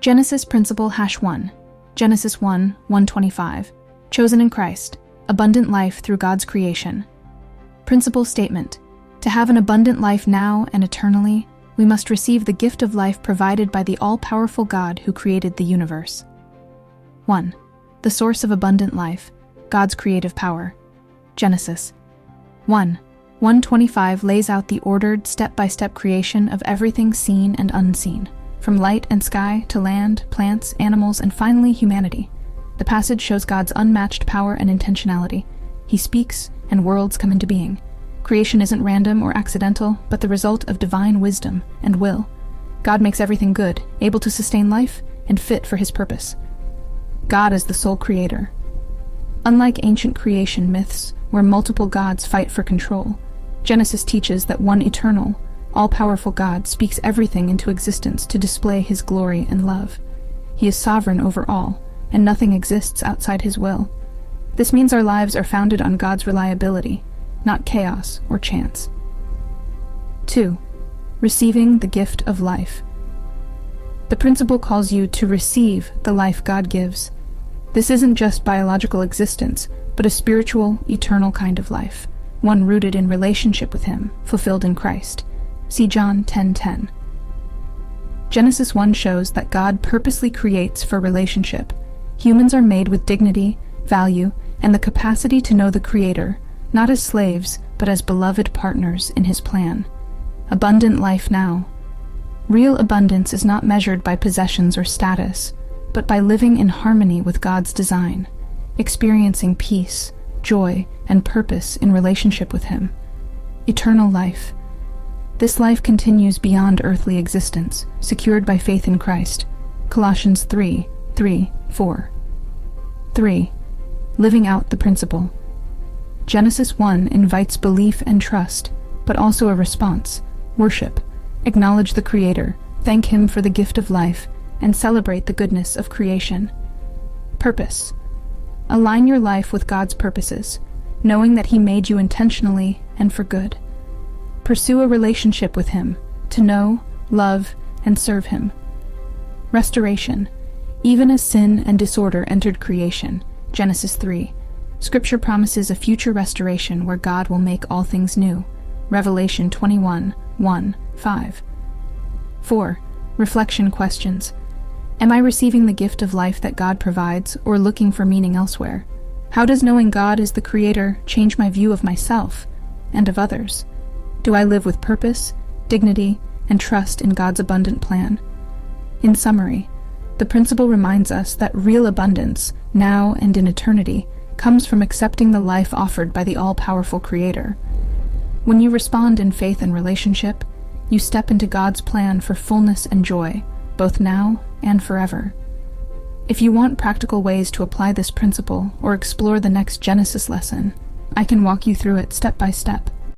Genesis Principle #1. Genesis 1:125. Chosen in Christ. Abundant life through God's creation. Principle statement. To have an abundant life now and eternally, we must receive the gift of life provided by the all-powerful God who created the universe. 1. The source of abundant life, God's creative power. Genesis 1:125 lays out the ordered, step-by-step creation of everything seen and unseen, from light and sky to land, plants, animals, and finally humanity. The passage shows God's unmatched power and intentionality. He speaks, and worlds come into being. Creation isn't random or accidental, but the result of divine wisdom and will. God makes everything good, able to sustain life, and fit for His purpose. God is the sole creator. Unlike ancient creation myths, where multiple gods fight for control, Genesis teaches that one eternal, all-powerful God speaks everything into existence to display His glory and love. He is sovereign over all, and nothing exists outside His will. This means our lives are founded on God's reliability, not chaos or chance. 2. Receiving the gift of life. The principle calls you to receive the life God gives. This isn't just biological existence, but a spiritual, eternal kind of life, one rooted in relationship with Him, fulfilled in Christ. See John 10:10. Genesis 1 shows that God purposely creates for relationship. Humans are made with dignity, value, and the capacity to know the Creator, not as slaves, but as beloved partners in His plan. Abundant life now. Real abundance is not measured by possessions or status, but by living in harmony with God's design, experiencing peace, joy, and purpose in relationship with Him. Eternal life. This life continues beyond earthly existence, secured by faith in Christ. Colossians 3:3-4. 3. Living out the principle. Genesis 1 invites belief and trust, but also a response: worship. Acknowledge the Creator, thank Him for the gift of life, and celebrate the goodness of creation. Purpose. Align your life with God's purposes, knowing that He made you intentionally and for good. Pursue a relationship with Him, to know, love, and serve Him. Restoration. Even as sin and disorder entered creation, Genesis 3, Scripture promises a future restoration where God will make all things new. Revelation 21:1-5. 4. Reflection questions. Am I receiving the gift of life that God provides, or looking for meaning elsewhere? How does knowing God is the Creator change my view of myself and of others? Do I live with purpose, dignity, and trust in God's abundant plan? In summary, the principle reminds us that real abundance, now and in eternity, comes from accepting the life offered by the all-powerful Creator. When you respond in faith and relationship, you step into God's plan for fullness and joy, both now and forever. If you want practical ways to apply this principle or explore the next Genesis lesson, I can walk you through it step by step.